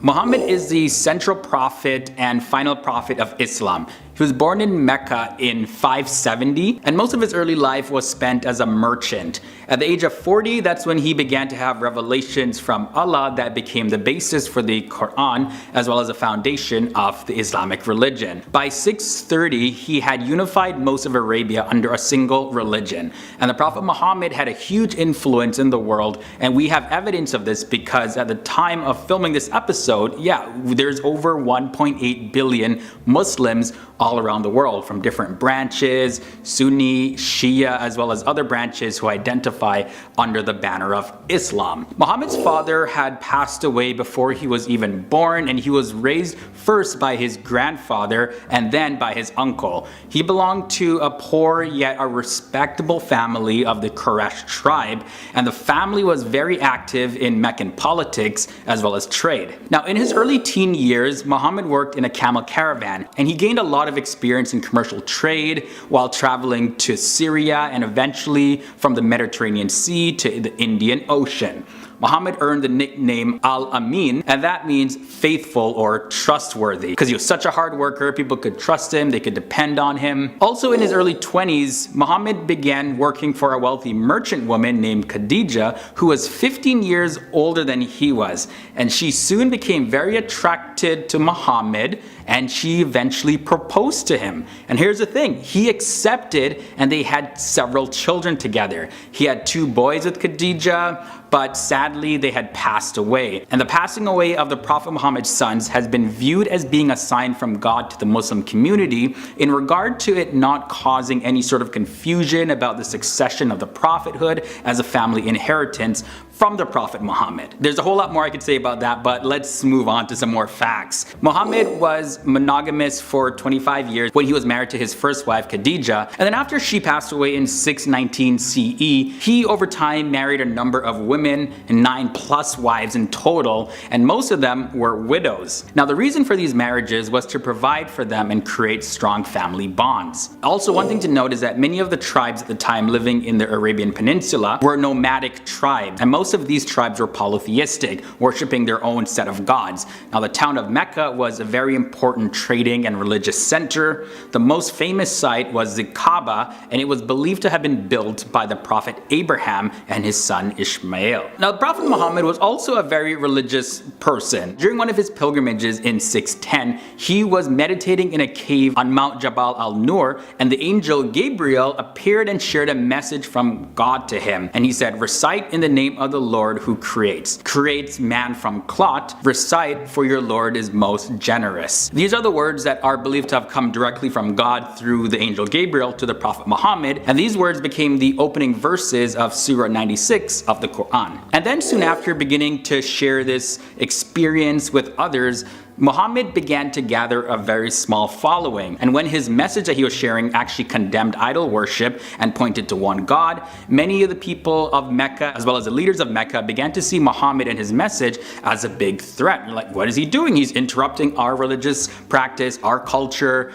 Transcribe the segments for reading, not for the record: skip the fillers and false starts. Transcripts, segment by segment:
Muhammad is the central prophet and final prophet of Islam. He was born in Mecca in 570, and most of his early life was spent as a merchant. At the age of 40, that's when he began to have revelations from Allah that became the basis for the Quran, as well as the foundation of the Islamic religion. By 630, he had unified most of Arabia under a single religion. And the Prophet Muhammad had a huge influence in the world, and we have evidence of this because at the time of filming this episode, there's over 1.8 billion Muslims all around the world, from different branches, Sunni, Shia, as well as other branches who identify under the banner of Islam. Muhammad's father had passed away before he was even born, and he was raised first by his grandfather and then by his uncle. He belonged to a poor yet a respectable family of the Quraysh tribe, and the family was very active in Meccan politics as well as trade. Now, in his early teen years, Muhammad worked in a camel caravan, and he gained a lot of experience in commercial trade while traveling to Syria and eventually from the Mediterranean Sea to the Indian Ocean. Muhammad earned the nickname Al-Amin, and that means faithful or trustworthy, because he was such a hard worker. People could trust him, they could depend on him. Also in his early 20s, Muhammad began working for a wealthy merchant woman named Khadija, who was 15 years older than he was, and she soon became very attracted to Muhammad, and she eventually proposed to him. And here's the thing, he accepted, and they had several children together. He had 2 boys with Khadija, but sadly they had passed away. And the passing away of the Prophet Muhammad's sons has been viewed as being a sign from God to the Muslim community in regard to it not causing any sort of confusion about the succession of the prophethood as a family inheritance from the Prophet Muhammad. There's a whole lot more I could say about that, but let's move on to some more facts. Muhammad was monogamous for 25 years when he was married to his first wife Khadija, and then after she passed away in 619 CE, he over time married a number of women, 9+ wives in total, and most of them were widows. Now, the reason for these marriages was to provide for them and create strong family bonds. Also, one thing to note is that many of the tribes at the time living in the Arabian Peninsula were nomadic tribes, and most of these tribes were polytheistic, worshipping their own set of gods. Now, the town of Mecca was a very important trading and religious center. The most famous site was the Kaaba, and it was believed to have been built by the Prophet Abraham and his son Ishmael. Now, the Prophet Muhammad was also a very religious person. During one of his pilgrimages in 610, he was meditating in a cave on Mount Jabal al-Nur, and the angel Gabriel appeared and shared a message from God to him. And he said, "Recite in the name of the Lord who creates man from clot. Recite, for your Lord is most generous." These are the words that are believed to have come directly from God through the angel Gabriel to the Prophet Muhammad, and these words became the opening verses of Surah 96 of the Quran. And then soon after beginning to share this experience with others, Muhammad began to gather a very small following, and when his message that he was sharing actually condemned idol worship and pointed to one God, many of the people of Mecca as well as the leaders of Mecca began to see Muhammad and his message as a big threat. You're like, what is he doing? He's interrupting our religious practice, our culture.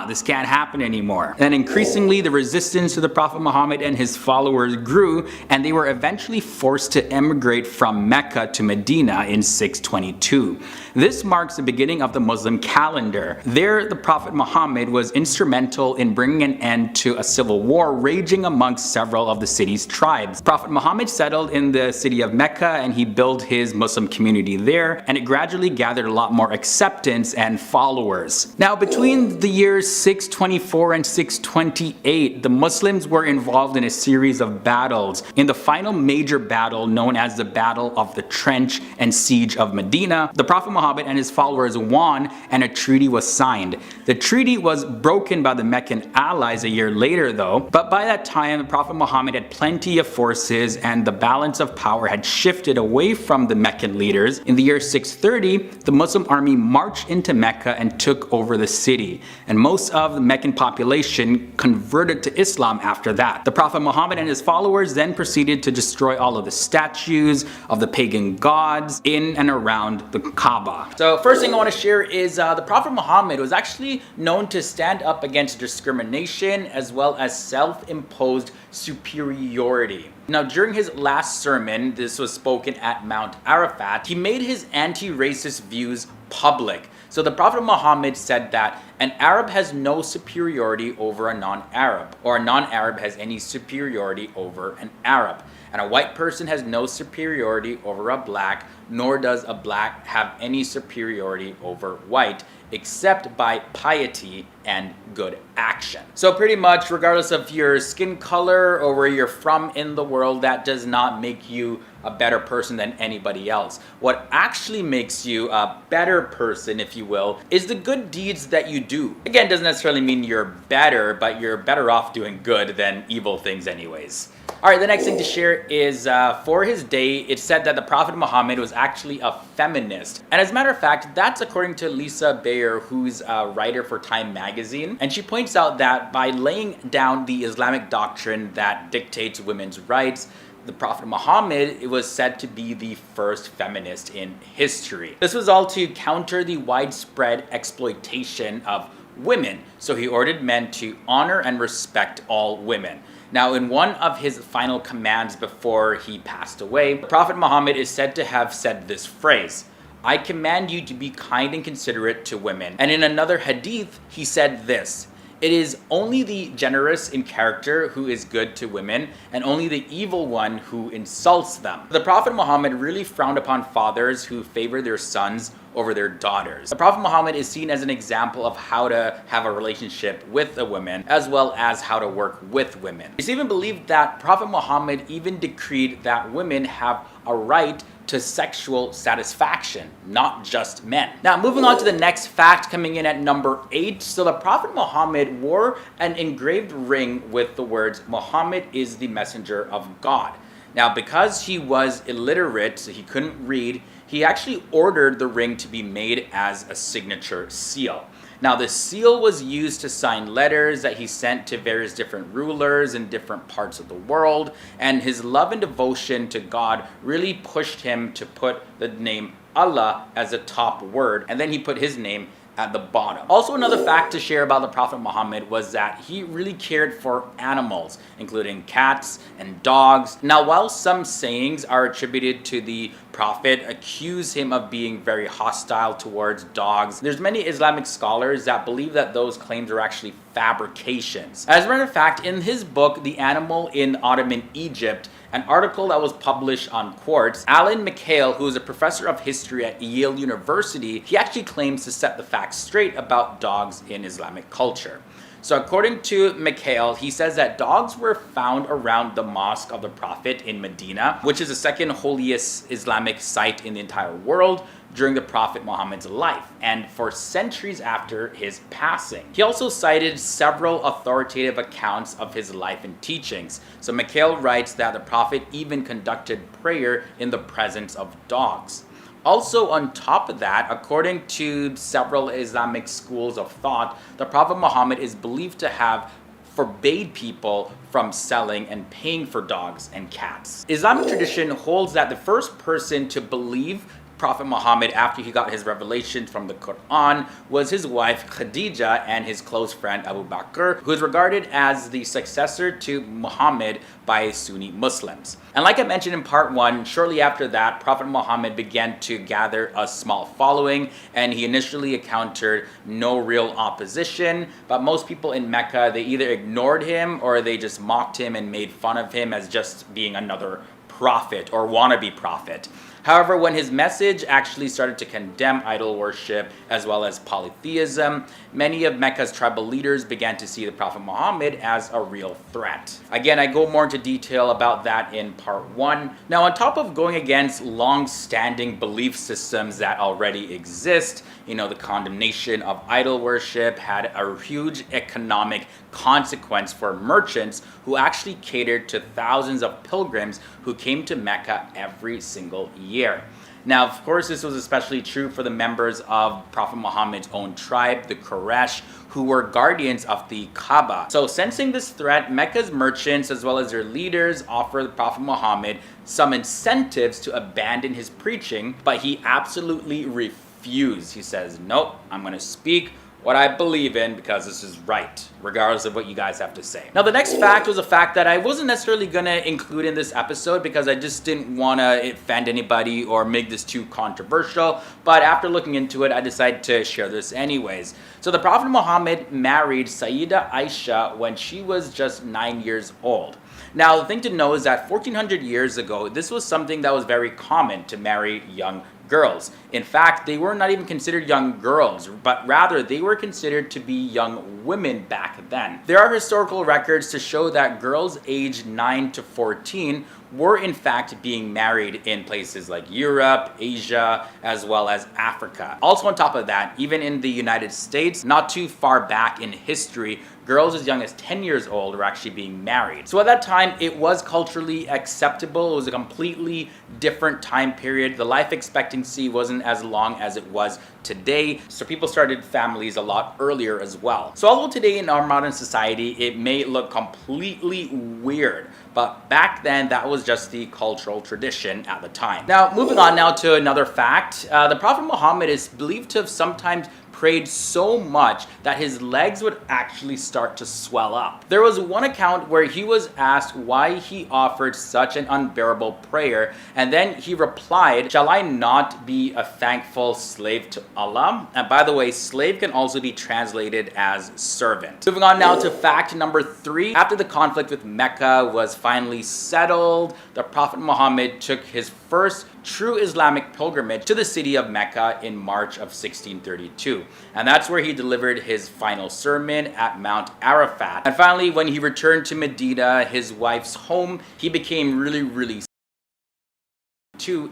This can't happen anymore. And increasingly the resistance to the Prophet Muhammad and his followers grew, and they were eventually forced to emigrate from Mecca to Medina in 622. This marks the beginning of the Muslim calendar. There, the Prophet Muhammad was instrumental in bringing an end to a civil war raging amongst several of the city's tribes. Prophet Muhammad settled in the city of Mecca, and he built his Muslim community there, and it gradually gathered a lot more acceptance and followers. Now, between the years 624 and 628, the Muslims were involved in a series of battles. In the final major battle, known as the Battle of the Trench and Siege of Medina, the Prophet Muhammad and his followers won, and a treaty was signed. The treaty was broken by the Meccan allies a year later though, but by that time the Prophet Muhammad had plenty of forces, and the balance of power had shifted away from the Meccan leaders. In the year 630, the Muslim army marched into Mecca and took over the city. and most of the Meccan population converted to Islam after that. The Prophet Muhammad and his followers then proceeded to destroy all of the statues of the pagan gods in and around the Kaaba. So first thing I want to share is the Prophet Muhammad was actually known to stand up against discrimination as well as self-imposed superiority. Now, during his last sermon, this was spoken at Mount Arafat, he made his anti-racist views public. So the Prophet Muhammad said that an Arab has no superiority over a non-Arab, or a non-Arab has any superiority over an Arab. And a white person has no superiority over a black, nor does a black have any superiority over white, except by piety and good action. So pretty much, regardless of your skin color or where you're from in the world, that does not make you a better person than anybody else. What actually makes you a better person, if you will, is the good deeds that you do. Again, doesn't necessarily mean you're better, but you're better off doing good than evil things anyways. Alright, the next thing to share is for his day, it said that the Prophet Muhammad was actually a feminist. And as a matter of fact, that's according to Lisa Bayer, who's a writer for Time magazine. And she points out that by laying down the Islamic doctrine that dictates women's rights, the Prophet Muhammad was said to be the first feminist in history. This was all to counter the widespread exploitation of women. So he ordered men to honor and respect all women. Now, in one of his final commands before he passed away, Prophet Muhammad is said to have said this phrase, "I command you to be kind and considerate to women." And in another hadith, he said this, "It is only the generous in character who is good to women, and only the evil one who insults them." The Prophet Muhammad really frowned upon fathers who favor their sons over their daughters. The Prophet Muhammad is seen as an example of how to have a relationship with a woman, as well as how to work with women. It's even believed that Prophet Muhammad even decreed that women have a right to sexual satisfaction, not just men. Now, moving on to the next fact, coming in at number 8. So the Prophet Muhammad wore an engraved ring with the words, "Muhammad is the messenger of God." Now, because he was illiterate, so he couldn't read, he actually ordered the ring to be made as a signature seal. Now, the seal was used to sign letters that he sent to various different rulers in different parts of the world, and his love and devotion to God really pushed him to put the name Allah as a top word, and then he put his name at the bottom. Also, another fact to share about the Prophet Muhammad was that he really cared for animals, including cats and dogs. Now, while some sayings are attributed to the Prophet accuse him of being very hostile towards dogs, there's many Islamic scholars that believe that those claims are actually fabrications. As a matter of fact, in his book, The Animal in Ottoman Egypt, an article that was published on Quartz, Alan McHale, who is a professor of history at Yale University, he actually claims to set the facts straight about dogs in Islamic culture. So according to McHale, he says that dogs were found around the Mosque of the Prophet in Medina, which is the second holiest Islamic site in the entire world, during the Prophet Muhammad's life and for centuries after his passing. He also cited several authoritative accounts of his life and teachings. So McHale writes that the Prophet even conducted prayer in the presence of dogs. Also, on top of that, according to several Islamic schools of thought, the Prophet Muhammad is believed to have forbade people from selling and paying for dogs and cats. Islamic tradition holds that the first person to believe Prophet Muhammad after he got his revelation from the Quran was his wife Khadija and his close friend Abu Bakr, who is regarded as the successor to Muhammad by Sunni Muslims. And like I mentioned in part 1, shortly after that, Prophet Muhammad began to gather a small following, and he initially encountered no real opposition, but most people in Mecca, they either ignored him or they just mocked him and made fun of him as just being another prophet or wannabe prophet. However, when his message actually started to condemn idol worship as well as polytheism, many of Mecca's tribal leaders began to see the Prophet Muhammad as a real threat. Again, I go more into detail about that in part 1. Now, on top of going against long-standing belief systems that already exist, the condemnation of idol worship had a huge economic consequence for merchants who actually catered to thousands of pilgrims who came to Mecca every single year. Now, of course, this was especially true for the members of Prophet Muhammad's own tribe, the Quraysh, who were guardians of the Kaaba. So sensing this threat, Mecca's merchants as well as their leaders offered the Prophet Muhammad some incentives to abandon his preaching, but he absolutely refused. He says, nope, I'm going to speak what I believe in because this is right, regardless of what you guys have to say. Now, the next fact was a fact that I wasn't necessarily gonna include in this episode because I just didn't wanna offend anybody or make this too controversial, but after looking into it, I decided to share this anyways. So the Prophet Muhammad married Sayyida Aisha when she was just 9 years old. Now, the thing to know is that 1400 years ago, this was something that was very common to marry young girls. In fact, they were not even considered young girls, but rather they were considered to be young women back then. There are historical records to show that girls aged 9 to 14 were in fact being married in places like Europe, Asia, as well as Africa. Also on top of that, even in the United States, not too far back in history, girls as young as 10 years old were actually being married. So at that time, it was culturally acceptable. It was a completely different time period. The life expectancy wasn't as long as it was today, so people started families a lot earlier as well. So although today in our modern society, it may look completely weird, but back then that was just the cultural tradition at the time. Now, moving on now to another fact, the Prophet Muhammad is believed to have sometimes prayed so much that his legs would actually start to swell up. There was one account where he was asked why he offered such an unbearable prayer, and then he replied, "Shall I not be a thankful slave to Allah?" And by the way, slave can also be translated as servant. Moving on now to fact number 3. After the conflict with Mecca was finally settled, the Prophet Muhammad took his first true Islamic pilgrimage to the city of Mecca in March of 1632. And that's where he delivered his final sermon at Mount Arafat. And finally, when he returned to Medina, his wife's home, he became really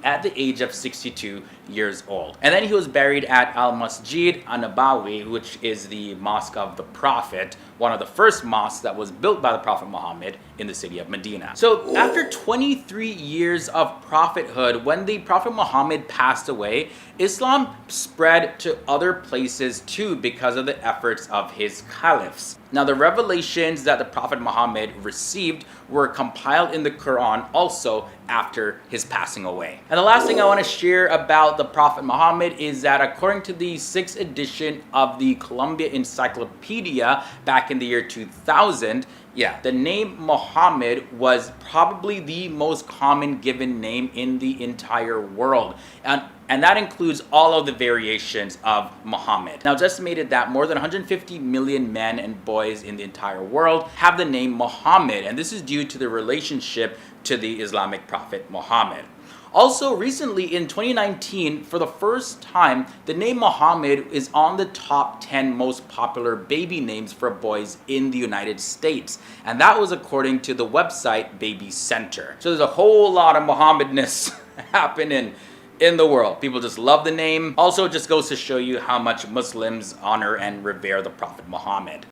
at the age of 62 years old. And then he was buried at Al-Masjid An-Nabawi, which is the Mosque of the Prophet, one of the first mosques that was built by the Prophet Muhammad in the city of Medina. So after 23 years of prophethood, when the Prophet Muhammad passed away, Islam spread to other places too because of the efforts of his caliphs. Now, the revelations that the Prophet Muhammad received were compiled in the Quran also after his passing away. And the last thing I want to share about the Prophet Muhammad is that according to the 6th edition of the Columbia Encyclopedia back in the year 2000, the name Muhammad was probably the most common given name in the entire world. And that includes all of the variations of Muhammad. Now, it's estimated that more than 150 million men and boys in the entire world have the name Muhammad, and this is due to the relationship to the Islamic prophet Muhammad. Also, recently in 2019, for the first time, the name Muhammad is on the top 10 most popular baby names for boys in the United States. And that was according to the website Baby Center. So there's a whole lot of Muhammadness happening in the world. People just love the name. Also, it just goes to show you how much Muslims honor and revere the Prophet Muhammad.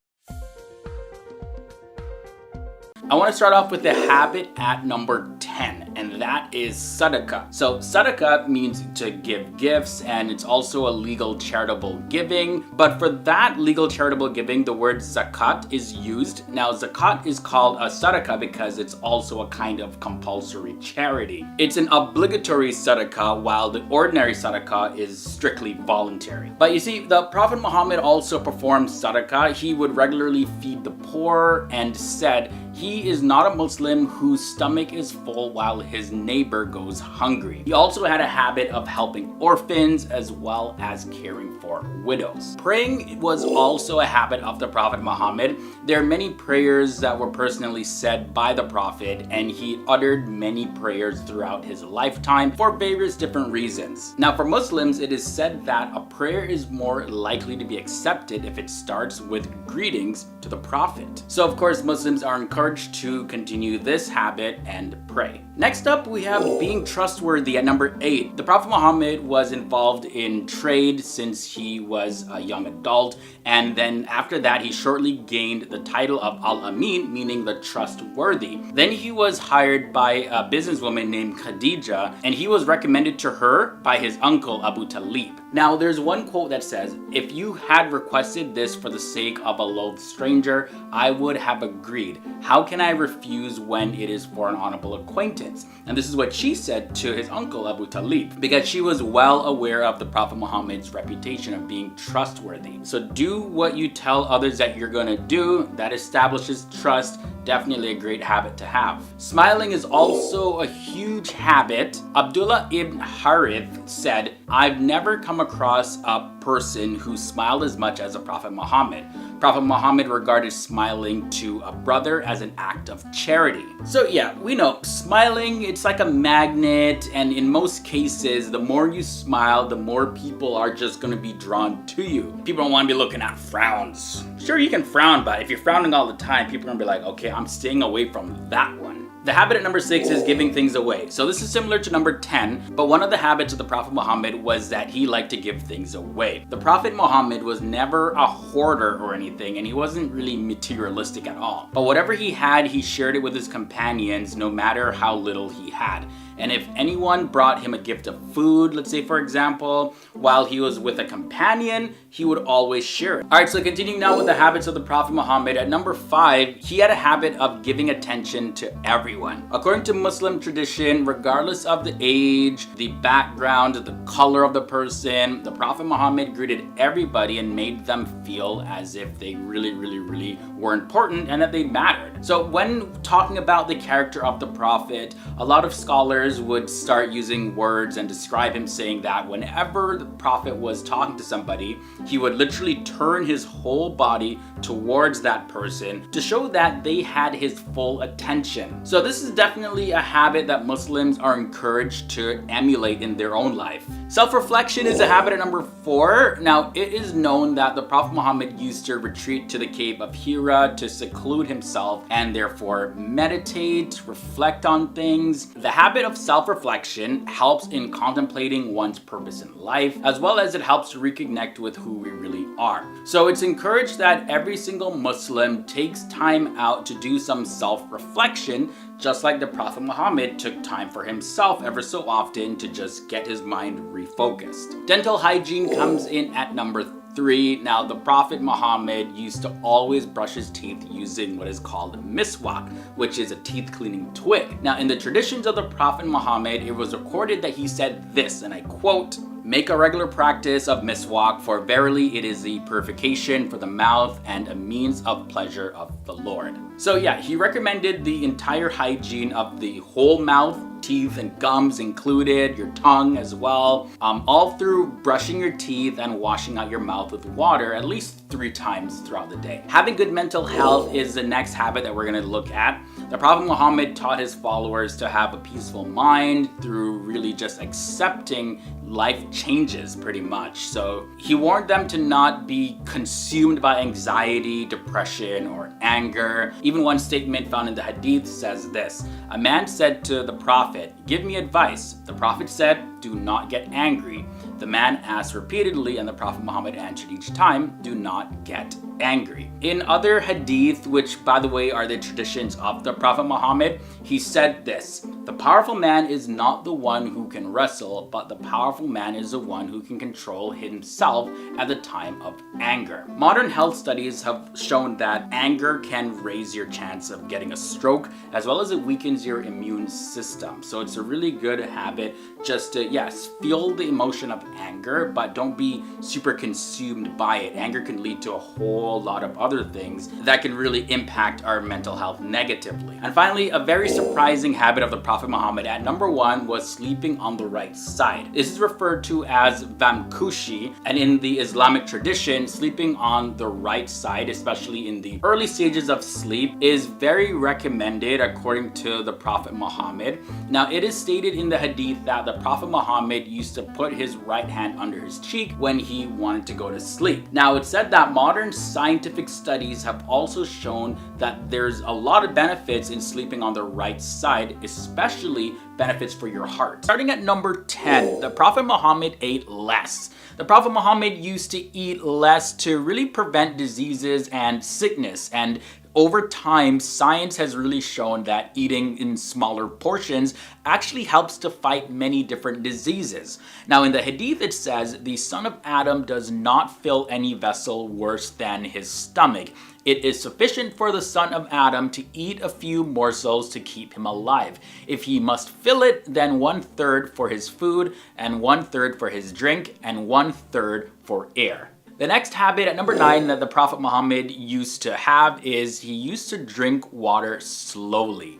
I want to start off with the habit at number 10, and that is sadaqah. So sadaqah means to give gifts, and it's also a legal charitable giving. But for that legal charitable giving, the word zakat is used. Now, zakat is called a sadaqah because it's also a kind of compulsory charity. It's an obligatory sadaqah, while the ordinary sadaqah is strictly voluntary. But you see, the Prophet Muhammad also performed sadaqah. He would regularly feed the poor and said, he is not a Muslim whose stomach is full while his neighbor goes hungry. He also had a habit of helping orphans as well as caring for widows. Praying was also a habit of the Prophet Muhammad. There are many prayers that were personally said by the Prophet, and he uttered many prayers throughout his lifetime for various different reasons. Now, for Muslims, it is said that a prayer is more likely to be accepted if it starts with greetings to the Prophet. So of course, Muslims are encouraged to continue this habit and pray. Next up, we have being trustworthy at number 8. The Prophet Muhammad was involved in trade since he was a young adult, and then after that he shortly gained the title of Al-Amin, meaning the trustworthy. Then he was hired by a businesswoman named Khadija, and he was recommended to her by his uncle Abu Talib. Now there's one quote that says, "If you had requested this for the sake of a loathed stranger, I would have agreed. How can I refuse when it is for an honorable acquaintance?" And this is what she said to his uncle Abu Talib, because she was well aware of the Prophet Muhammad's reputation of being trustworthy. So do what you tell others that you're gonna do. That establishes trust. Definitely a great habit to have. Smiling is also a huge habit. Abdullah ibn Harith said, "I've never come across a person who smiled as much as the Prophet Muhammad. Prophet Muhammad regarded smiling to a brother as an act of charity." So yeah, we know smiling, it's like a magnet, and in most cases, the more you smile, the more people are just gonna be drawn to you. People don't wanna be looking at frowns. Sure, you can frown, but if you're frowning all the time, people are gonna be like, okay, I'm staying away from that one. The habit at number 6 is giving things away. So this is similar to number 10, but one of the habits of the Prophet Muhammad was that he liked to give things away. The Prophet Muhammad was never a hoarder or anything, and he wasn't really materialistic at all. But whatever he had, he shared it with his companions, no matter how little he had. And if anyone brought him a gift of food, let's say for example, while he was with a companion, he would always share it. Alright, so continuing now with the habits of the Prophet Muhammad, at number 5, he had a habit of giving attention to everyone. According to Muslim tradition, regardless of the age, the background, the color of the person, the Prophet Muhammad greeted everybody and made them feel as if they really were important and that they mattered. So when talking about the character of the Prophet, a lot of scholars would start using words and describe him, saying that whenever the Prophet was talking to somebody, he would literally turn his whole body towards that person to show that they had his full attention. So this is definitely a habit that Muslims are encouraged to emulate in their own life. Self-reflection is a habit at number 4. Now, it is known that the Prophet Muhammad used to retreat to the cave of Hira to seclude himself and therefore meditate, reflect on things. The habit of self-reflection helps in contemplating one's purpose in life, as well as it helps to reconnect with who we really are. So it's encouraged that every single Muslim takes time out to do some self-reflection, just like the Prophet Muhammad took time for himself ever so often to just get his mind refocused. Dental hygiene comes in at number 3. Now, the Prophet Muhammad used to always brush his teeth using what is called miswak, which is a teeth cleaning twig. Now, in the traditions of the Prophet Muhammad, it was recorded that he said this, and I quote, "Make a regular practice of miswak, for verily it is the purification for the mouth and a means of pleasure of the Lord." So yeah, he recommended the entire hygiene of the whole mouth, teeth and gums included, your tongue as well, all through brushing your teeth and washing out your mouth with water at least 3 times throughout the day. Having good mental health is the next habit that we're going to look at. The Prophet Muhammad taught his followers to have a peaceful mind through really just accepting life changes pretty much. So he warned them to not be consumed by anxiety, depression, or anger. Even one statement found in the Hadith says this: "A man said to the Prophet, 'Give me advice.' The Prophet said, 'Do not get angry.' The man asked repeatedly, and the Prophet Muhammad answered each time, 'Do not get angry.'" In other hadith, which by the way are the traditions of the Prophet Muhammad, he said this: "The powerful man is not the one who can wrestle, but the powerful man is the one who can control himself at the time of anger." Modern health studies have shown that anger can raise your chance of getting a stroke, as well as it weakens your immune system. So it's a really good habit just to, yes, feel the emotion of anger, but don't be super consumed by it. Anger can lead to a whole lot of other things that can really impact our mental health negatively. And finally, a very surprising habit of the Prophet Muhammad at number 1 was sleeping on the right side. This is referred to as vamkushi, and in the Islamic tradition, sleeping on the right side, especially in the early stages of sleep, is very recommended according to the Prophet Muhammad. Now, it is stated in the hadith that the Prophet Muhammad used to put his right hand under his cheek when he wanted to go to sleep. Now, it's said that modern scientific studies have also shown that there's a lot of benefits in sleeping on the right side, especially benefits for your heart. Starting at number 10, the Prophet Muhammad ate less. The Prophet Muhammad used to eat less to really prevent diseases and sickness, and over time, science has really shown that eating in smaller portions actually helps to fight many different diseases. Now, in the Hadith, it says, the son of Adam does not fill any vessel worse than his stomach. It is sufficient for the son of Adam to eat a few morsels to keep him alive. If he must fill it, then 1/3 for his food, and 1/3 for his drink, and 1/3 for air. The next habit at number 9 that the Prophet Muhammad used to have is he used to drink water slowly.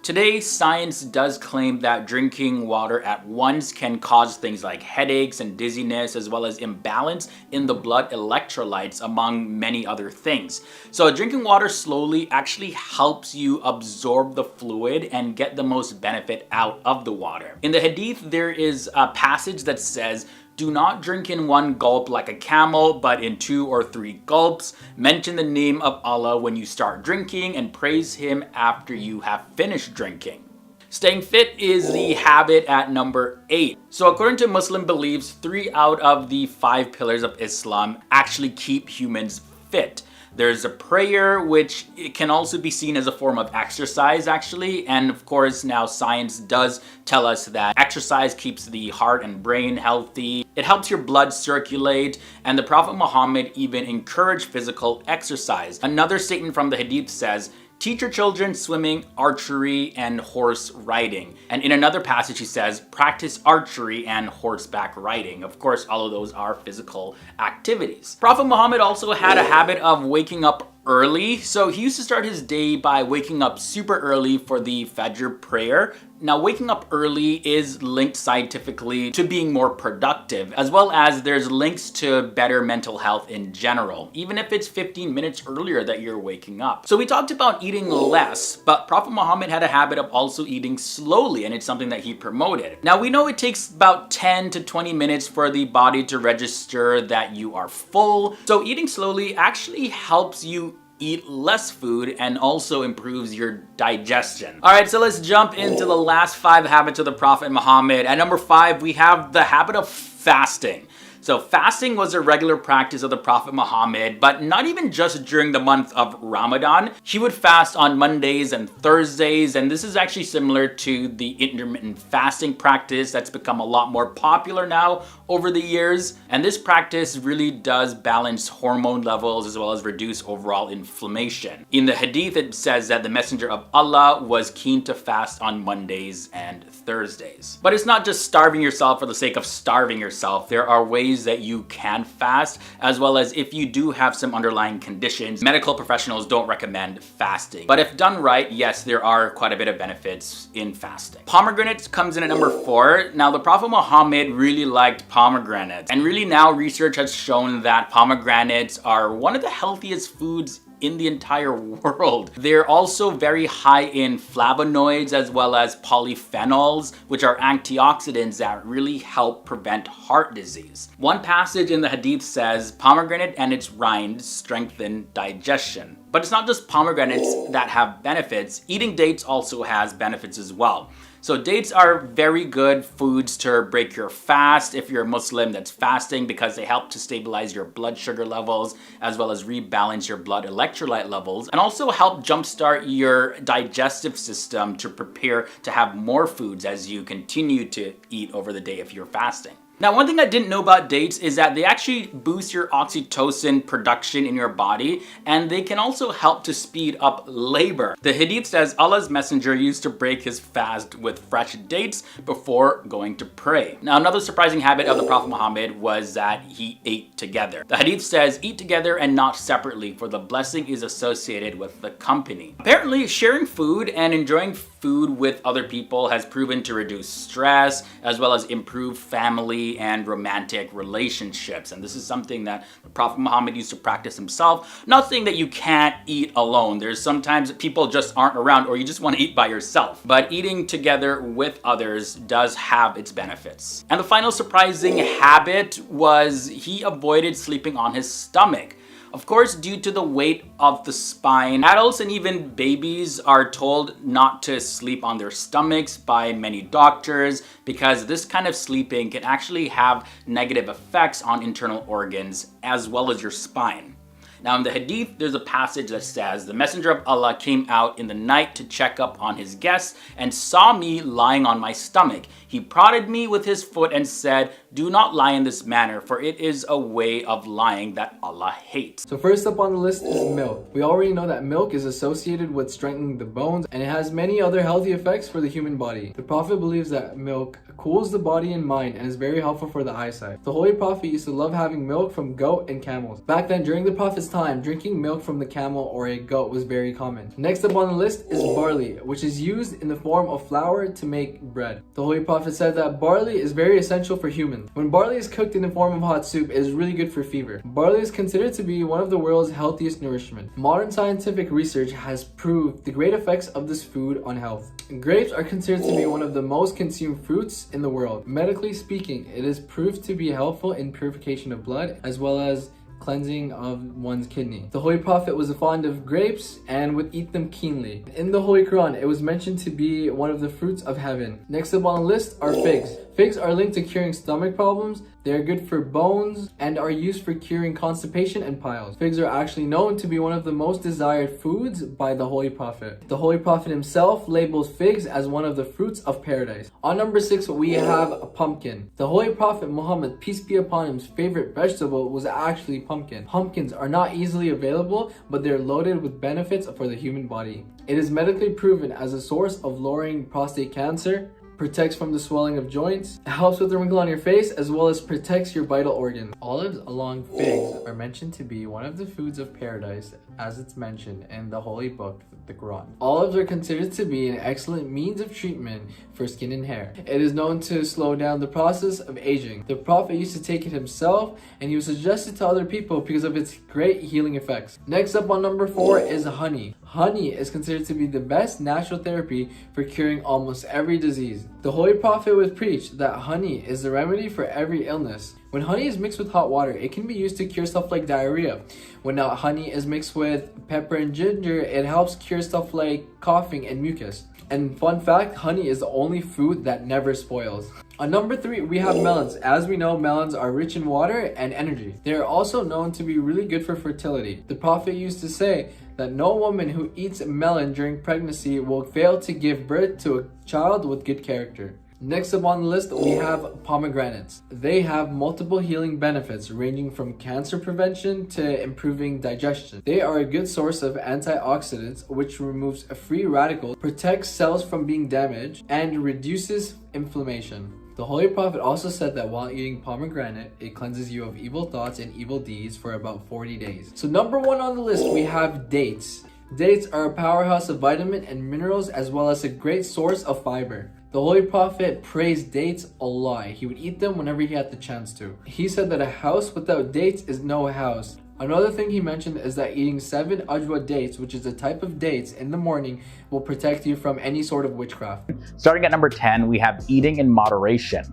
Today, science does claim that drinking water at once can cause things like headaches and dizziness, as well as imbalance in the blood electrolytes, among many other things. So drinking water slowly actually helps you absorb the fluid and get the most benefit out of the water. In the Hadith, there is a passage that says, do not drink in one gulp like a camel, but in 2 or 3 gulps. Mention the name of Allah when you start drinking and praise Him after you have finished drinking. Staying fit is the habit at number 8. So according to Muslim beliefs, 3 out of the 5 pillars of Islam actually keep humans fit. There's a prayer, which it can also be seen as a form of exercise actually, and of course now science does tell us that exercise keeps the heart and brain healthy. It helps your blood circulate, and the Prophet Muhammad even encouraged physical exercise. Another statement from the Hadith says, teach your children swimming, archery, and horse riding. And in another passage he says, practice archery and horseback riding. Of course, all of those are physical activities. Prophet Muhammad also had a habit of waking up early. So he used to start his day by waking up super early for the Fajr prayer. Now, waking up early is linked scientifically to being more productive, as well as there's links to better mental health in general, even if it's 15 minutes earlier that you're waking up. So we talked about eating less, but Prophet Muhammad had a habit of also eating slowly, and it's something that he promoted. Now, we know it takes about 10 to 20 minutes for the body to register that you are full. So eating slowly actually helps you eat less food and also improves your digestion. All right, so let's jump into the last 5 habits of the Prophet Muhammad. At number 5, we have the habit of fasting. So fasting was a regular practice of the Prophet Muhammad, but not even just during the month of Ramadan. He would fast on Mondays and Thursdays, and this is actually similar to the intermittent fasting practice that's become a lot more popular now over the years. And this practice really does balance hormone levels as well as reduce overall inflammation. In the Hadith, it says that the Messenger of Allah was keen to fast on Mondays and Thursdays. But it's not just starving yourself for the sake of starving yourself. There are ways that you can fast, as well as if you do have some underlying conditions, medical professionals don't recommend fasting. But if done right, yes, there are quite a bit of benefits in fasting. Pomegranates comes in at number 4. Now, the Prophet Muhammad really liked pomegranates, and really now research has shown that pomegranates are one of the healthiest foods in the entire world. They're also very high in flavonoids as well as polyphenols, which are antioxidants that really help prevent heart disease. One passage in the Hadith says, pomegranate and its rind strengthen digestion. But it's not just pomegranates that have benefits. Eating dates also has benefits as well. So dates are very good foods to break your fast if you're a Muslim that's fasting, because they help to stabilize your blood sugar levels as well as rebalance your blood electrolyte levels, and also help jumpstart your digestive system to prepare to have more foods as you continue to eat over the day if you're fasting. Now, one thing I didn't know about dates is that they actually boost your oxytocin production in your body, and they can also help to speed up labor. The Hadith says Allah's messenger used to break his fast with fresh dates before going to pray. Now, another surprising habit of the Prophet Muhammad was that he ate together. The Hadith says, eat together and not separately, for the blessing is associated with the company. Apparently, sharing food and enjoying food with other people has proven to reduce stress as well as improve family and romantic relationships. And this is something that the Prophet Muhammad used to practice himself. Not saying that you can't eat alone. There's sometimes people just aren't around, or you just want to eat by yourself. But eating together with others does have its benefits. And the final surprising habit was he avoided sleeping on his stomach. Of course, due to the weight of the spine, adults and even babies are told not to sleep on their stomachs by many doctors because this kind of sleeping can actually have negative effects on internal organs as well as your spine. Now in the hadith, there's a passage that says, "The messenger of Allah came out in the night to check up on his guests and saw me lying on my stomach. He prodded me with his foot and said, 'Do not lie in this manner, for it is a way of lying that Allah hates.'" So first up on the list is milk. We already know that milk is associated with strengthening the bones, and it has many other healthy effects for the human body. The Prophet believes that milk cools the body and mind and is very helpful for the eyesight. The Holy Prophet used to love having milk from goat and camels. Back then, during the Prophet's time, drinking milk from the camel or a goat was very common. Next up on the list is barley, which is used in the form of flour to make bread. The Holy Prophet said that barley is very essential for humans. When barley is cooked in the form of hot soup, it is really good for fever. Barley is considered to be one of the world's healthiest nourishment. Modern scientific research has proved the great effects of this food on health. Grapes are considered to be one of the most consumed fruits in the world. Medically speaking, it is proved to be helpful in purification of blood as well as cleansing of one's kidney. The Holy Prophet was fond of grapes and would eat them keenly. In the Holy Quran, it was mentioned to be one of the fruits of heaven. Next up on the list are figs. Figs are linked to curing stomach problems. They are good for bones and are used for curing constipation and piles. Figs are actually known to be one of the most desired foods by the Holy Prophet. The Holy Prophet himself labels figs as one of the fruits of paradise. On number 6, we have a pumpkin. The Holy Prophet Muhammad, peace be upon him's favorite vegetable was actually pumpkin. Pumpkins are not easily available, but they're loaded with benefits for the human body. It is medically proven as a source of lowering prostate cancer, protects from the swelling of joints, helps with the wrinkle on your face, as well as protects your vital organs. Olives along figs are mentioned to be one of the foods of paradise, as it's mentioned in the holy book, the Quran. Olives are considered to be an excellent means of treatment for skin and hair. It is known to slow down the process of aging. The Prophet used to take it himself, and he would suggest it to other people because of its great healing effects. Next up on number 4 is honey. Honey is considered to be the best natural therapy for curing almost every disease. The Holy Prophet would preach that honey is the remedy for every illness. When honey is mixed with hot water, it can be used to cure stuff like diarrhea. When honey is mixed with pepper and ginger, it helps cure stuff like coughing and mucus. And fun fact, honey is the only food that never spoils. On number 3, we have melons. As we know, melons are rich in water and energy. They are also known to be really good for fertility. The Prophet used to say that no woman who eats melon during pregnancy will fail to give birth to a child with good character. Next up on the list, we have pomegranates. They have multiple healing benefits ranging from cancer prevention to improving digestion. They are a good source of antioxidants, which removes free radicals, protects cells from being damaged, and reduces inflammation. The Holy Prophet also said that while eating pomegranate, it cleanses you of evil thoughts and evil deeds for about 40 days. So number 1 on the list, we have dates. Dates are a powerhouse of vitamin and minerals as well as a great source of fiber. The Holy Prophet praised dates a lot. He would eat them whenever he had the chance to. He said that a house without dates is no house. Another thing he mentioned is that eating 7 ajwa dates, which is a type of dates, in the morning will protect you from any sort of witchcraft. Starting at number 10, we have eating in moderation.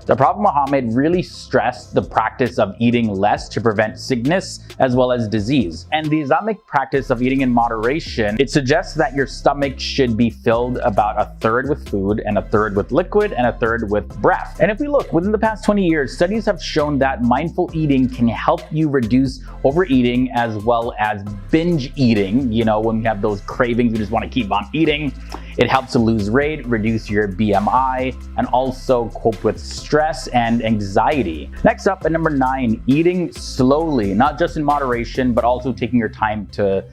The Prophet Muhammad really stressed the practice of eating less to prevent sickness as well as disease. And the Islamic practice of eating in moderation, it suggests that your stomach should be filled about 1/3 with food and 1/3 with liquid and 1/3 with breath. And if we look, within the past 20 years, studies have shown that mindful eating can help you reduce overeating as well as binge eating. You know, when you have those cravings, you just want to keep on eating. It helps to lose weight, reduce your BMI, and also cope with stress and anxiety. Next up at number 9, eating slowly, not just in moderation, but also taking your time to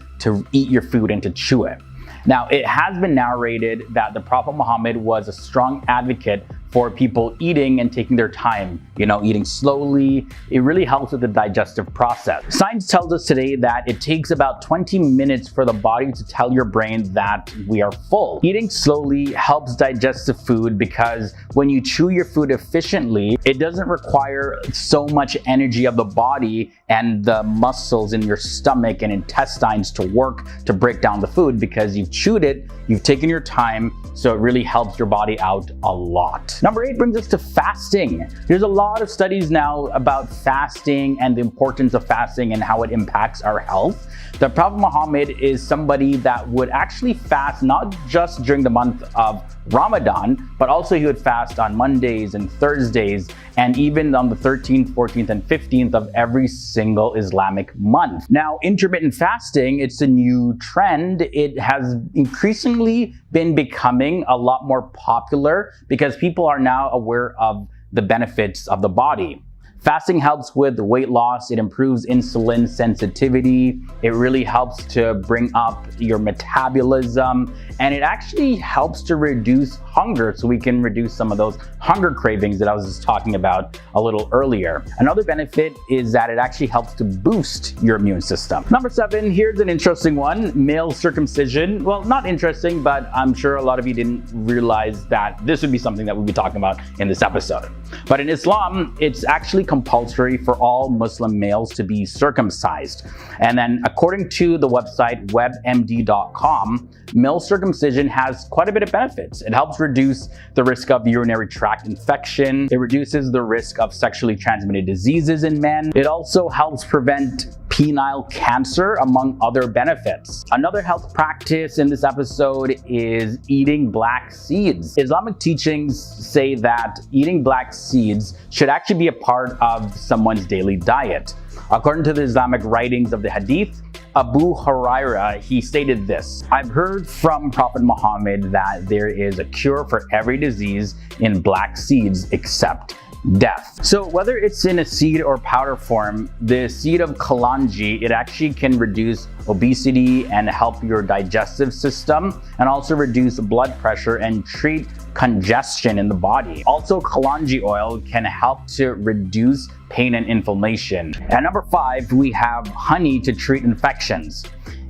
eat your food and to chew it. Now, it has been narrated that the Prophet Muhammad was a strong advocate for people eating and taking their time, eating slowly. It really helps with the digestive process. Science tells us today that it takes about 20 minutes for the body to tell your brain that we are full. Eating slowly helps digest the food because when you chew your food efficiently, it doesn't require so much energy of the body and the muscles in your stomach and intestines to work to break down the food because you've chewed it, you've taken your time, so it really helps your body out a lot. Number 8 brings us to fasting. There's a lot of studies now about fasting and the importance of fasting and how it impacts our health. The Prophet Muhammad is somebody that would actually fast not just during the month of Ramadan, but also he would fast on Mondays and Thursdays, and even on the 13th, 14th, and 15th of every single Islamic month. Now, intermittent fasting, it's a new trend. It has increasingly been becoming a lot more popular because people are now aware of the benefits of the body. Fasting helps with weight loss, it improves insulin sensitivity, it really helps to bring up your metabolism, and it actually helps to reduce hunger so we can reduce some of those hunger cravings that I was just talking about a little earlier. Another benefit is that it actually helps to boost your immune system. Number 7, here's an interesting one, male circumcision. Well, not interesting, but I'm sure a lot of you didn't realize that this would be something that we'd be talking about in this episode. But in Islam, it's actually compulsory for all Muslim males to be circumcised. And then according to the website webmd.com, male circumcision has quite a bit of benefits. It helps reduce the risk of urinary tract infection. It reduces the risk of sexually transmitted diseases in men. It also helps prevent penile cancer, among other benefits. Another health practice in this episode is eating black seeds. Islamic teachings say that eating black seeds should actually be a part of someone's daily diet. According to the Islamic writings of the Hadith, Abu Huraira, he stated this: I've heard from Prophet Muhammad that there is a cure for every disease in black seeds except death. So whether it's in a seed or powder form, the seed of kalanji, it actually can reduce obesity and help your digestive system, and also reduce blood pressure and treat congestion in the body. Also, kalanji oil can help to reduce pain and inflammation. And number 5, we have honey to treat infections.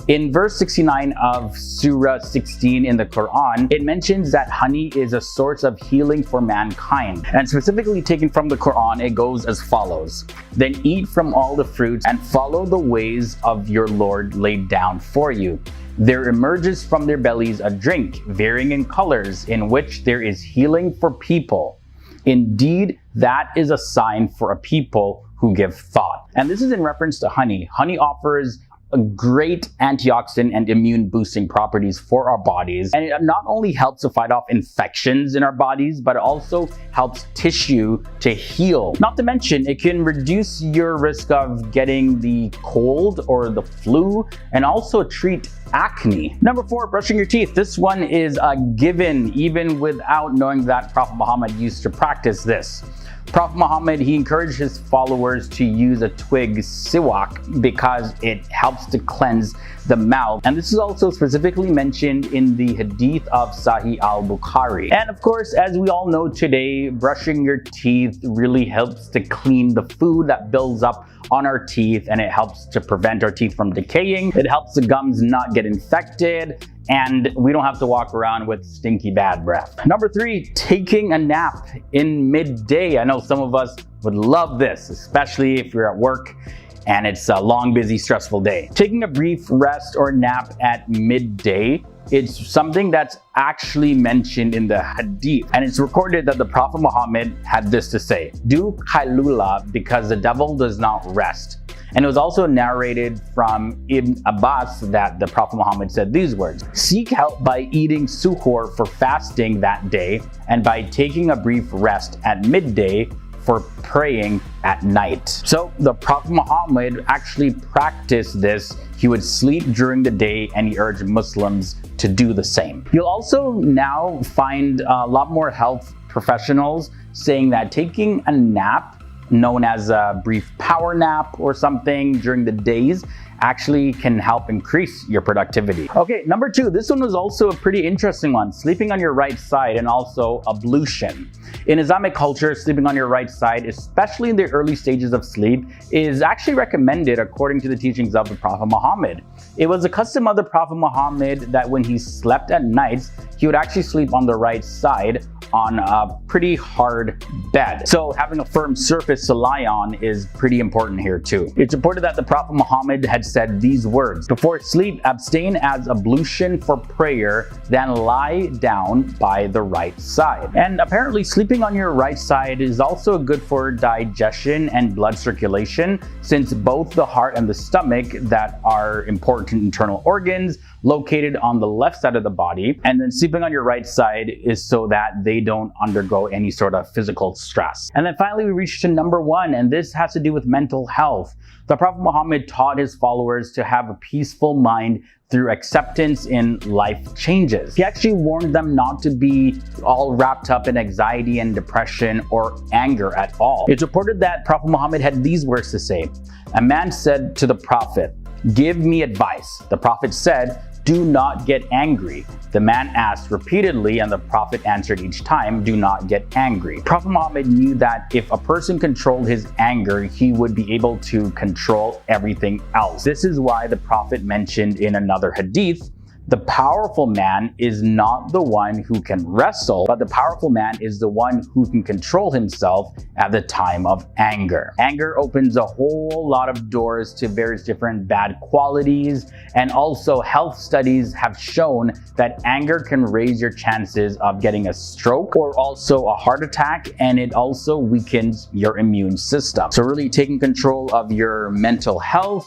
In verse 69 of Surah 16 in the Quran, it mentions that honey is a source of healing for mankind. And specifically taken from the Quran, it goes as follows: Then eat from all the fruits and follow the ways of your Lord laid down for you. There emerges from their bellies a drink, varying in colors, in which there is healing for people. Indeed, that is a sign for a people who give thought. And this is in reference to honey. Honey offers a great antioxidant and immune boosting properties for our bodies, and it not only helps to fight off infections in our bodies, but it also helps tissue to heal. Not to mention, it can reduce your risk of getting the cold or the flu, and also treat acne. Number 4, brushing your teeth. This one is a given, even without knowing that Prophet Muhammad used to practice this. Prophet Muhammad, he encouraged his followers to use a twig siwak because it helps to cleanse the mouth. And this is also specifically mentioned in the Hadith of Sahih al-Bukhari. And of course, as we all know today, brushing your teeth really helps to clean the food that builds up on our teeth, and it helps to prevent our teeth from decaying. It helps the gums not get infected, and we don't have to walk around with stinky bad breath. Number 3, taking a nap in midday. I know some of us would love this, especially if you're at work and it's a long, busy, stressful day. Taking a brief rest or nap at midday, it's something that's actually mentioned in the Hadith, and it's recorded that the Prophet Muhammad had this to say: do Qailula because the devil does not rest. And it was also narrated from Ibn Abbas that the Prophet Muhammad said these words: seek help by eating suhoor for fasting that day, and by taking a brief rest at midday for praying at night. So the Prophet Muhammad actually practiced this. He would sleep during the day, and he urged Muslims to do the same. You'll also now find a lot more health professionals saying that taking a nap, known as a brief power nap or something during the days, actually can help increase your productivity. Okay, number 2, this one was also a pretty interesting one: sleeping on your right side and also ablution. In Islamic culture, sleeping on your right side, especially in the early stages of sleep, is actually recommended according to the teachings of the Prophet Muhammad. It was a custom of the Prophet Muhammad that when he slept at night, he would actually sleep on the right side, on a pretty hard bed. So having a firm surface to lie on is pretty important here too. It's reported that the Prophet Muhammad had said these words: "Before sleep, abstain as ablution for prayer, then lie down by the right side." And apparently sleeping on your right side is also good for digestion and blood circulation, since both the heart and the stomach that are important internal organs located on the left side of the body, and then sleeping on your right side is so that they don't undergo any sort of physical stress. And then finally we reach to number 1, and this has to do with mental health. The Prophet Muhammad taught his followers to have a peaceful mind through acceptance in life changes. He actually warned them not to be all wrapped up in anxiety and depression or anger at all. It's reported that Prophet Muhammad had these words to say. A man said to the Prophet, "Give me advice." The Prophet said, "Do not get angry." The man asked repeatedly, and the Prophet answered each time, "Do not get angry." Prophet Muhammad knew that if a person controlled his anger, he would be able to control everything else. This is why the Prophet mentioned in another hadith, the powerful man is not the one who can wrestle, but the powerful man is the one who can control himself at the time of anger. Anger opens a whole lot of doors to various different bad qualities, and also health studies have shown that anger can raise your chances of getting a stroke or also a heart attack, and it also weakens your immune system. So really taking control of your mental health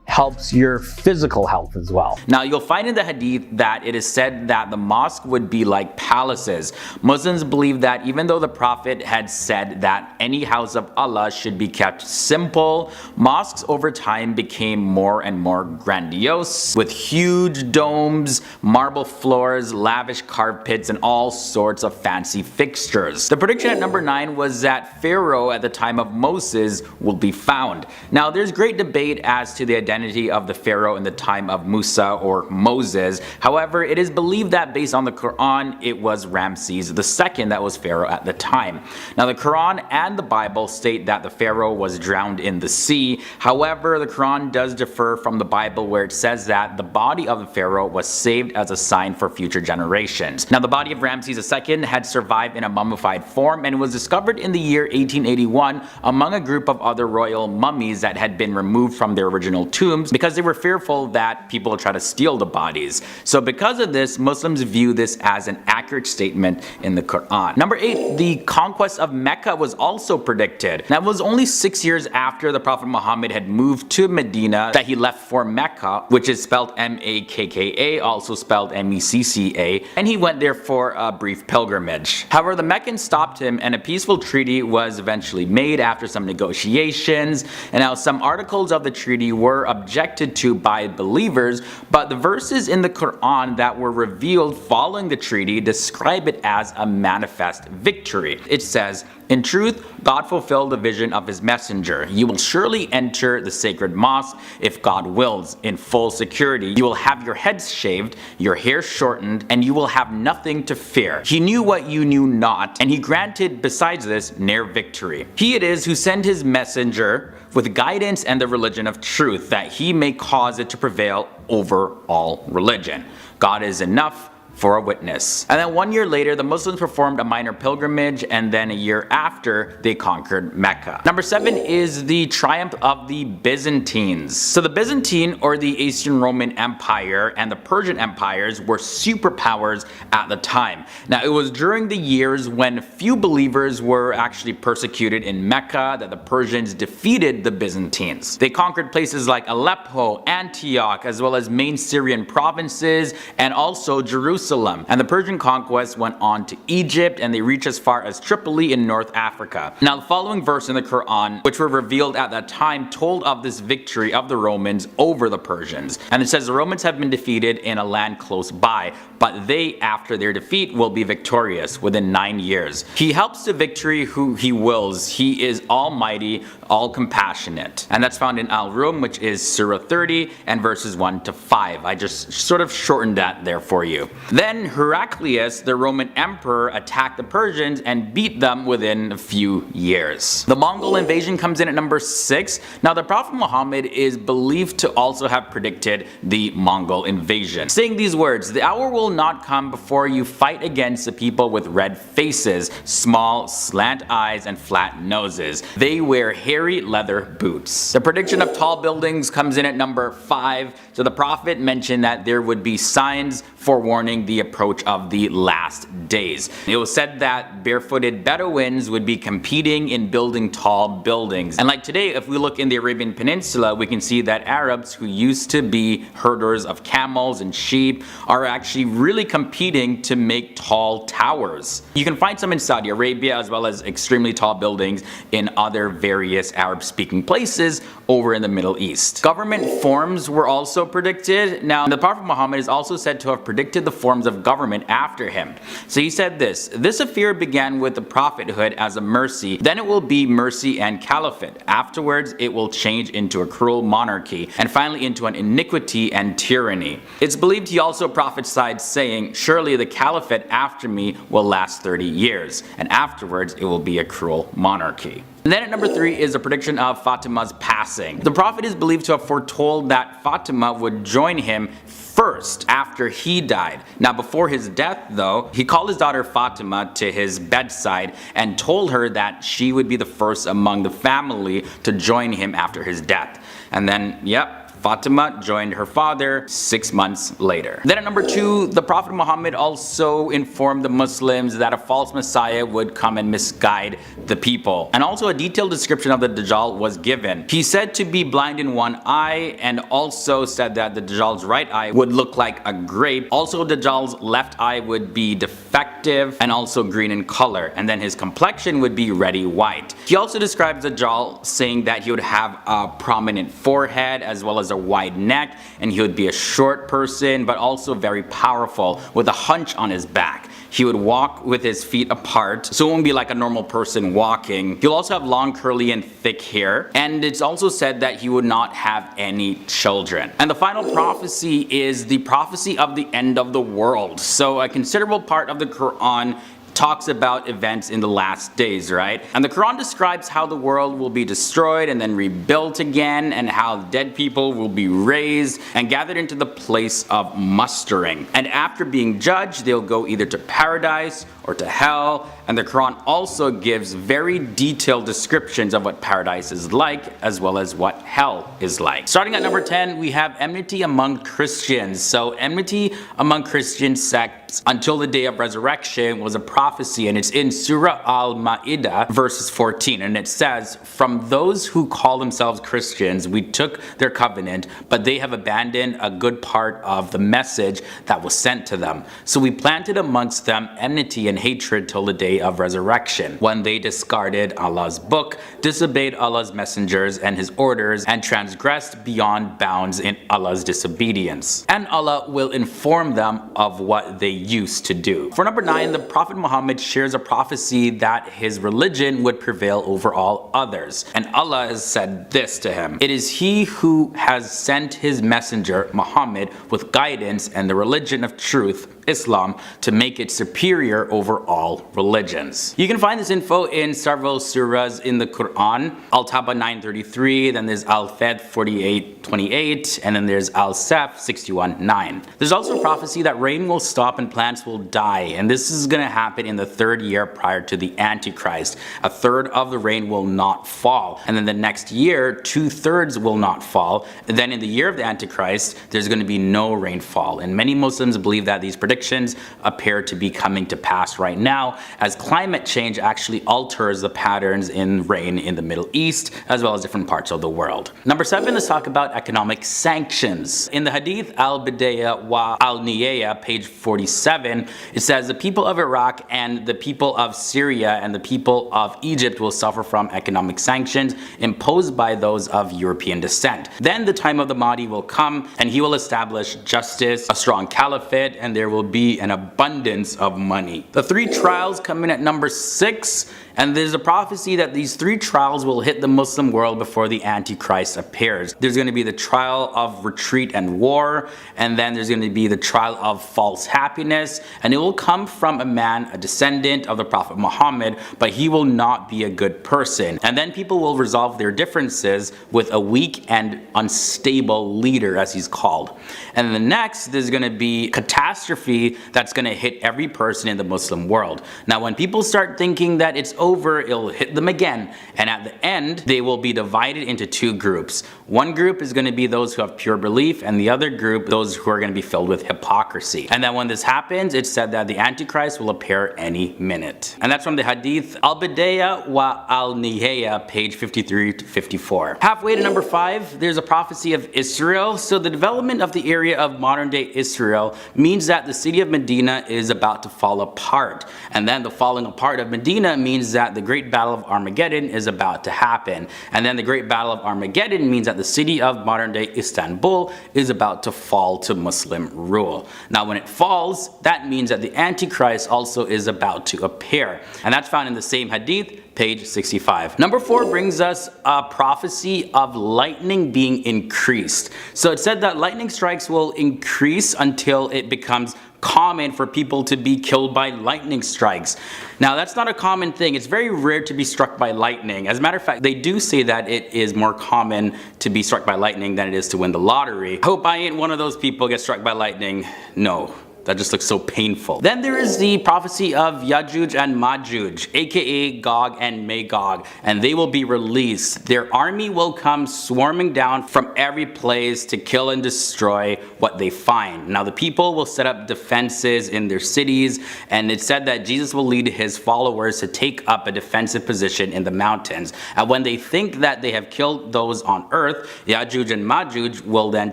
helps your physical health as well. Now you'll find in the hadith that it is said that the mosque would be like palaces. Muslims believe that even though the Prophet had said that any house of Allah should be kept simple, mosques over time became more and more grandiose, with huge domes, marble floors, lavish carpets, and all sorts of fancy fixtures. The prediction at number 9 was that Pharaoh at the time of Moses will be found. Now there's great debate as to the identity of the Pharaoh in the time of Musa or Moses. However, it is believed that based on the Quran, it was Ramses II that was Pharaoh at the time. Now the Quran and the Bible state that the Pharaoh was drowned in the sea. However, the Quran does differ from the Bible, where it says that the body of the Pharaoh was saved as a sign for future generations. Now the body of Ramses II had survived in a mummified form and was discovered in the year 1881 among a group of other royal mummies that had been removed from their original tombs because they were fearful that people would try to steal the bodies. So because of this, Muslims view this as an accurate statement in the Quran. Number 8, the conquest of Mecca was also predicted. Now it was only 6 years after the Prophet Muhammad had moved to Medina that he left for Mecca, which is spelled M-A-K-K-A, also spelled M-E-C-C-A, and he went there for a brief pilgrimage. However, the Meccans stopped him, and a peaceful treaty was eventually made after some negotiations. And now some articles of the treaty were objected to by believers, but the verses in the Quran that were revealed following the treaty describe it as a manifest victory. It says, "In truth, God fulfilled the vision of his messenger. You will surely enter the sacred mosque if God wills, in full security. You will have your heads shaved, your hair shortened, and you will have nothing to fear. He knew what you knew not, and he granted besides this near victory. He it is who sent his messenger with guidance and the religion of truth, that he may cause it to prevail over all religion. God is enough for a witness." And then 1 year later, the Muslims performed a minor pilgrimage, and then a year after, they conquered Mecca. Number 7 is the triumph of the Byzantines. So the Byzantine, or the Eastern Roman Empire, and the Persian empires were superpowers at the time. Now it was during the years when few believers were actually persecuted in Mecca that the Persians defeated the Byzantines. They conquered places like Aleppo, Antioch, as well as main Syrian provinces, and also Jerusalem. And the Persian conquest went on to Egypt, and they reached as far as Tripoli in North Africa. Now the following verse in the Quran, which were revealed at that time, told of this victory of the Romans over the Persians. And it says, "The Romans have been defeated in a land close by, but they after their defeat will be victorious within 9 years. He helps to victory who he wills. He is almighty, all compassionate." And that's found in Al-Rum, which is Surah 30 and verses 1 to 5. I just sort of shortened that there for you. Then Heraclius, the Roman emperor, attacked the Persians and beat them within a few years. The Mongol invasion comes in at number 6. Now the Prophet Muhammad is believed to also have predicted the Mongol invasion, saying these words: "The hour will not come before you fight against the people with red faces, small slant eyes and flat noses. They wear hairy leather boots." The prediction of tall buildings comes in at number 5. So the Prophet mentioned that there would be signs forewarning the approach of the last days. It was said that barefooted Bedouins would be competing in building tall buildings. And like today, if we look in the Arabian Peninsula, we can see that Arabs who used to be herders of camels and sheep are actually really competing to make tall towers. You can find some in Saudi Arabia, as well as extremely tall buildings in other various Arab-speaking places over in the Middle East. Government forms were also predicted. Now, the Prophet Muhammad is also said to have predicted the forms of government after him. So he said this affair began with the prophethood as a mercy, then it will be mercy and caliphate. Afterwards, it will change into a cruel monarchy, and finally into an iniquity and tyranny. It's believed he also prophesied, saying, "Surely the caliphate after me will last 30 years, and afterwards it will be a cruel monarchy." And then at number 3 is a prediction of Fatima's passing. The Prophet is believed to have foretold that Fatima would join him first after he died. Now before his death though, he called his daughter Fatima to his bedside and told her that she would be the first among the family to join him after his death. And then, yep, Fatima joined her father 6 months later. Then at number 2, the Prophet Muhammad also informed the Muslims that a false messiah would come and misguide the people. And also a detailed description of the Dajjal was given. He said to be blind in one eye, and also said that the Dajjal's right eye would look like a grape. Also Dajjal's left eye would be defective and also green in color, and then his complexion would be reddy white. He also describes Dajjal saying that he would have a prominent forehead as well as a wide neck, and he would be a short person but also very powerful with a hunch on his back. He would walk with his feet apart, so it won't be like a normal person walking. He'll also have long, curly, and thick hair, and it's also said that he would not have any children. And the final prophecy is the prophecy of the end of the world. So a considerable part of the Quran talks about events in the last days, right? And the Quran describes how the world will be destroyed and then rebuilt again, and how dead people will be raised and gathered into the place of mustering. And after being judged, they'll go either to paradise or to hell. And the Quran also gives very detailed descriptions of what paradise is like, as well as what hell is like. Starting at number 10, we have enmity among Christians. So enmity among Christian sects until the day of resurrection was a prophecy, and it's in Surah Al-Ma'idah verses 14, and it says, "From those who call themselves Christians we took their covenant, but they have abandoned a good part of the message that was sent to them. So we planted amongst them enmity and hatred till the day of resurrection, when they discarded Allah's book, disobeyed Allah's messengers and his orders, and transgressed beyond bounds in Allah's disobedience. And Allah will inform them of what they used to do." For number 9, the Prophet Muhammad shares a prophecy that his religion would prevail over all others. And Allah has said this to him: "It is he who has sent his messenger Muhammad with guidance and the religion of truth, Islam, to make it superior over all religions." You can find this info in several surahs in the Quran. Al-Taba 9:33, then there's Al-Fat 48:28, and then there's Al-Saf 61:9. There's also a prophecy that rain will stop and plants will die, and this is going to happen in the 3rd year prior to the Antichrist. A third of the rain will not fall, and then the next year 2/3 will not fall. And then in the year of the Antichrist, there's going to be no rainfall, and many Muslims believe that these predictions appear to be coming to pass right now, as climate change actually alters the patterns in rain in the Middle East as well as different parts of the world. Number 7, let's talk about economic sanctions. In the Hadith Al-Bidayah wa Al-Nihaya, page 47, it says, "The people of Iraq and the people of Syria and the people of Egypt will suffer from economic sanctions imposed by those of European descent. Then the time of the Mahdi will come, and he will establish justice, a strong caliphate, and there will will be an abundance of money. The 3 trials come in at number 6, and there's a prophecy that these 3 trials will hit the Muslim world before the Antichrist appears. There's going to be the trial of retreat and war, and then there's going to be the trial of false happiness, and it will come from a man, a descendant of the Prophet Muhammad, but he will not be a good person. And then people will resolve their differences with a weak and unstable leader, as he's called. And then next, there's going to be catastrophe that's going to hit every person in the Muslim world. Now, when people start thinking that it's over, it'll hit them again, and at the end, they will be divided into 2 groups. One group is going to be those who have pure belief, and the other group, those who are going to be filled with hypocrisy. And then when this happens, it's said that the Antichrist will appear any minute. And that's from the Hadith Al-Bidayah wa Al-Nihaya, page 53 to 54. Halfway to number 5, there's a prophecy of Israel. So the development of the area of modern day Israel means that the city of Medina is about to fall apart. And then the falling apart of Medina means that the great battle of Armageddon is about to happen. And then the great battle of Armageddon means that the city of modern day Istanbul is about to fall to Muslim rule. Now when it falls, that means that the Antichrist also is about to appear. And that's found in the same Hadith, page 65. Number 4 brings us a prophecy of lightning being increased. So it said that lightning strikes will increase until it becomes common for people to be killed by lightning strikes. Now that's not a common thing. It's very rare to be struck by lightning. As a matter of fact, they do say that it is more common to be struck by lightning than it is to win the lottery. Hope I ain't one of those people get struck by lightning. No. That just looks so painful. Then there is the prophecy of Yajuj and Majuj, aka Gog and Magog, and they will be released. Their army will come swarming down from every place to kill and destroy what they find. Now the people will set up defenses in their cities, and it's said that Jesus will lead his followers to take up a defensive position in the mountains. And when they think that they have killed those on earth, Yajuj and Majuj will then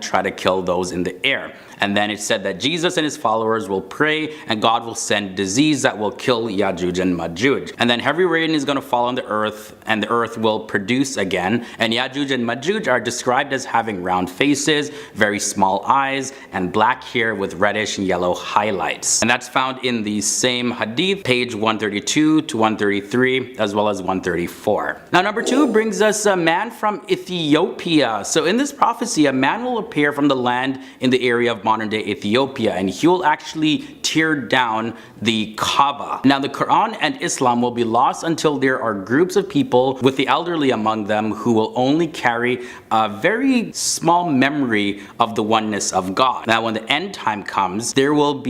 try to kill those in the air. And then it said that Jesus and his followers will pray, and God will send disease that will kill Yajuj and Majuj. And then heavy rain is going to fall on the earth, and the earth will produce again. And Yajuj and Majuj are described as having round faces, very small eyes, and black hair with reddish and yellow highlights. And that's found in the same Hadith, page 132 to 133, as well as 134. Now number 2 brings us a man from Ethiopia. So in this prophecy, a man will appear from the land in the area of modern day Ethiopia, and he will actually tear down the Kaaba. Now the Quran and Islam will be lost until there are groups of people with the elderly among them who will only carry a very small memory of the oneness of God. Now when the end time comes, there will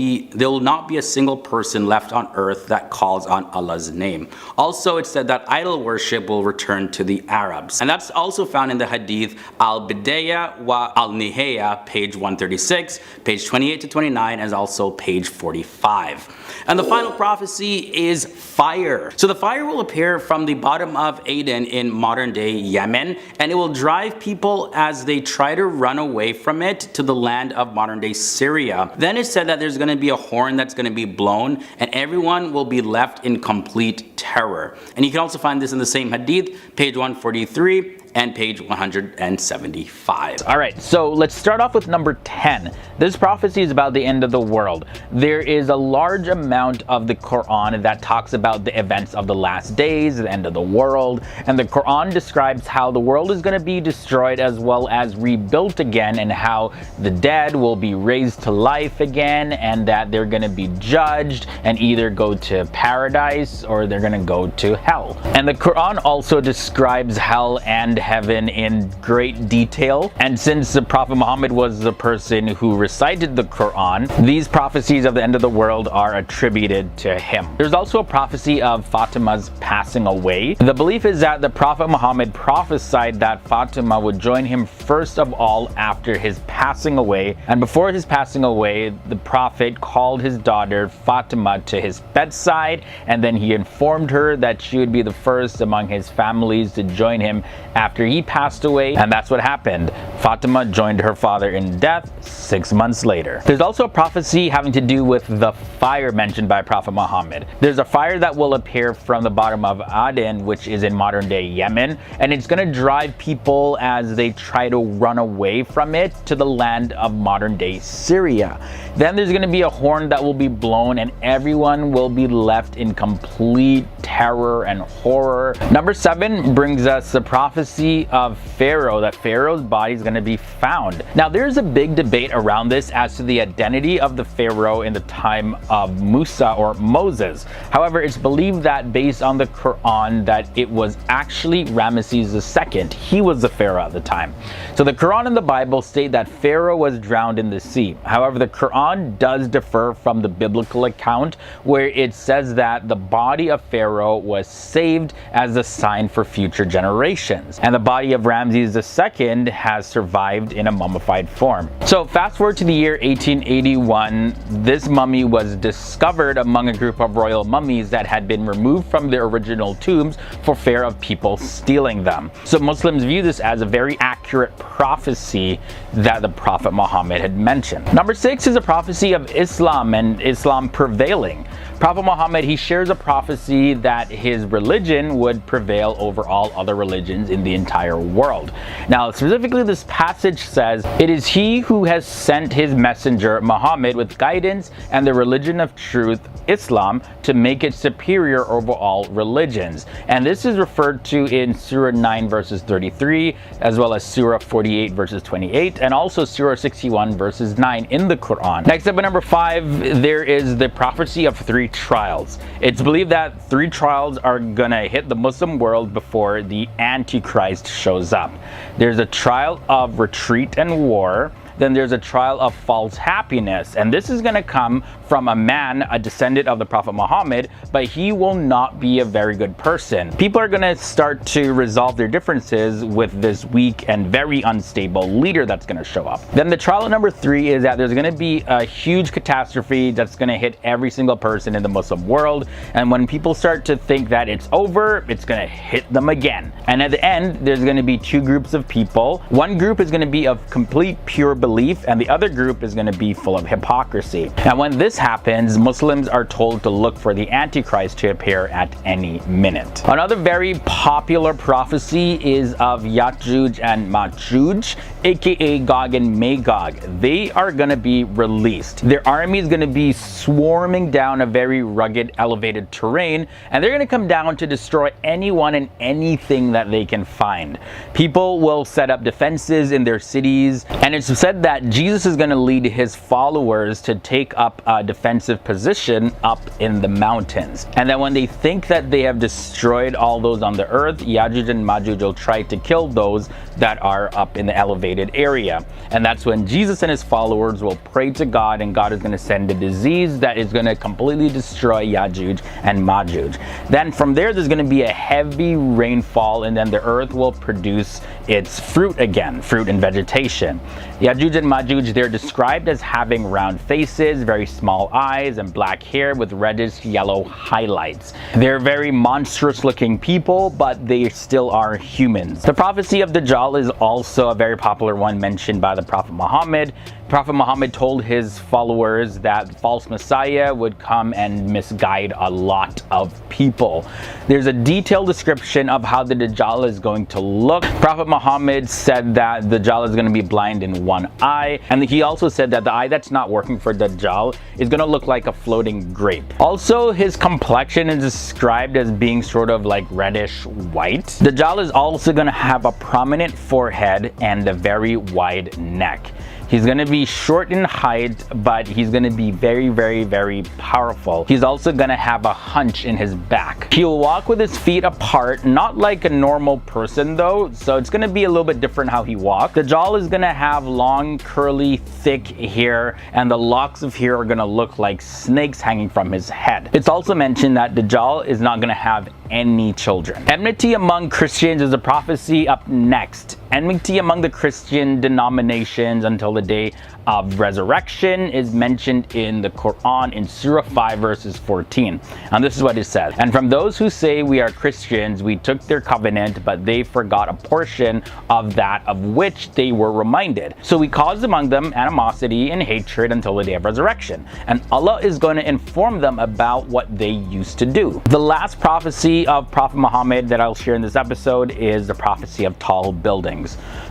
not be a single person left on earth that calls on Allah's name. Also it said that idol worship will return to the Arabs. And that's also found in the Hadith Al-Bidayah wa Al-Nihaya, page 136, page 28 to 29, and also page 45. And the final prophecy is fire. So the fire will appear from the bottom of Aden in modern day Yemen, and it will drive people as they try to run away from it to the land of modern day Syria. Then it said that there's going to be a horn that's going to be blown, and everyone will be left in complete terror. And you can also find this in the same Hadith, page 143 and page 175. Alright, so let's start off with number 10. This prophecy is about the end of the world. There is a large amount of the Quran that talks about the events of the last days, the end of the world, and the Quran describes how the world is going to be destroyed as well as rebuilt again, and how the dead will be raised to life again, and that they're going to be judged and either go to paradise or they're going to go to hell. And the Quran also describes hell and heaven in great detail, and since the Prophet Muhammad was the person who recited the Quran, these prophecies of the end of the world are attributed to him. There's also a prophecy of Fatima's passing away. The belief is that the Prophet Muhammad prophesied that Fatima would join him first of all after his passing away, and before his passing away, the Prophet called his daughter Fatima to his bedside, and then he informed her that she would be the first among his families to join him after he passed away, and that's what happened. Fatima joined her father in death 6 months later. There's also a prophecy having to do with the fire mentioned by Prophet Muhammad. There's a fire that will appear from the bottom of Aden, which is in modern day Yemen, and it's going to drive people as they try to run away from it to the land of modern day Syria. Then there's going to be a horn that will be blown and everyone will be left in complete terror and horror. Number 7 brings us the prophecy of Pharaoh, that Pharaoh's body is going to be found. Now there's a big debate around this as to the identity of the Pharaoh in the time of Musa or Moses. However, it's believed that based on the Quran that it was actually Ramesses II. He was the Pharaoh at the time. So the Quran and the Bible state that Pharaoh was drowned in the sea. However, the Quran does differ from the biblical account where it says that the body of Pharaoh was saved as a sign for future generations. And the body of Ramses II has survived in a mummified form. So fast forward to the year 1881, this mummy was discovered among a group of royal mummies that had been removed from their original tombs for fear of people stealing them. So Muslims view this as a very accurate prophecy that the Prophet Muhammad had mentioned. Number 6 is a prophecy of Islam and Islam prevailing. Prophet Muhammad, he shares a prophecy that his religion would prevail over all other religions in the entire world. Now, specifically, this passage says, "It is he who has sent his messenger Muhammad with guidance and the religion of truth, Islam, to make it superior over all religions." And this is referred to in Surah 9 verses 33, as well as Surah 48 verses 28, and also Surah 61 verses 9 in the Quran. Next up at number 5, there is the prophecy of 3 trials. It's believed that 3 trials are gonna hit the Muslim world before the Antichrist shows up. There's a trial of retreat and war. Then there's a trial of false happiness, and this is going to come from a man, a descendant of the Prophet Muhammad, but he will not be a very good person. People are going to start to resolve their differences with this weak and very unstable leader that's going to show up. Then the trial number 3 is that there's going to be a huge catastrophe that's going to hit every single person in the Muslim world, and when people start to think that it's over, it's going to hit them again. And at the end, there's going to be 2 groups of people. One group is going to be of complete pure belief, and the other group is going to be full of hypocrisy. And when this happens, Muslims are told to look for the Antichrist to appear at any minute. Another very popular prophecy is of Ya'juj and Ma'juj, aka Gog and Magog. They are going to be released. Their army is going to be swarming down a very rugged, elevated terrain, and they're going to come down to destroy anyone and anything that they can find. People will set up defenses in their cities, and it's said that Jesus is going to lead his followers to take up a defensive position up in the mountains. And then when they think that they have destroyed all those on the earth, Ya'juj and Ma'juj will try to kill those that are up in the elevated area. And that's when Jesus and his followers will pray to God, and God is going to send a disease that is going to completely destroy Ya'juj and Ma'juj. Then from there, there's going to be a heavy rainfall, and then the earth will produce its fruit again, fruit and vegetation. Ya'juj and Ma'juj, they're described as having round faces, very small eyes, and black hair with reddish yellow highlights. They're very monstrous looking people, but they still are humans. The prophecy of Dajjal is also a very popular one mentioned by the Prophet Muhammad. Prophet Muhammad told his followers that the false Messiah would come and misguide a lot of people. There's a detailed description of how the Dajjal is going to look. Prophet Muhammad said that Dajjal is going to be blind in one eye, and he also said that the eye that's not working for Dajjal is going to look like a floating grape. Also, his complexion is described as being sort of like reddish white. Dajjal is also going to have a prominent forehead and a very wide neck. He's going to be short in height, but he's going to be very, very, very powerful. He's also going to have a hunch in his back. He'll walk with his feet apart, not like a normal person though, so it's going to be a little bit different how he walks. Dajjal is going to have long, curly, thick hair, and the locks of hair are going to look like snakes hanging from his head. It's also mentioned that Dajjal is not going to have any children. Enmity among Christians is a prophecy up next. Enmity among the Christian denominations until the day of resurrection is mentioned in the Quran in Surah 5 verses 14. And this is what it says. And from those who say we are Christians, we took their covenant, but they forgot a portion of that of which they were reminded. So we caused among them animosity and hatred until the day of resurrection. And Allah is going to inform them about what they used to do. The last prophecy of Prophet Muhammad that I'll share in this episode is the prophecy of tall buildings.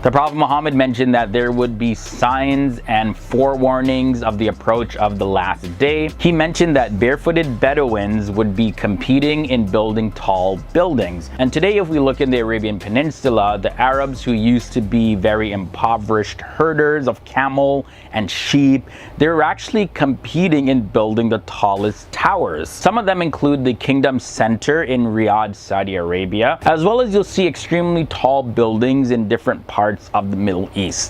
The Prophet Muhammad mentioned that there would be signs and forewarnings of the approach of the last day. He mentioned that barefooted Bedouins would be competing in building tall buildings. And today, if we look in the Arabian Peninsula, the Arabs who used to be very impoverished herders of camel and sheep, they're actually competing in building the tallest towers. Some of them include the Kingdom Center in Riyadh, Saudi Arabia, as well as you'll see extremely tall buildings in different parts of the Middle East.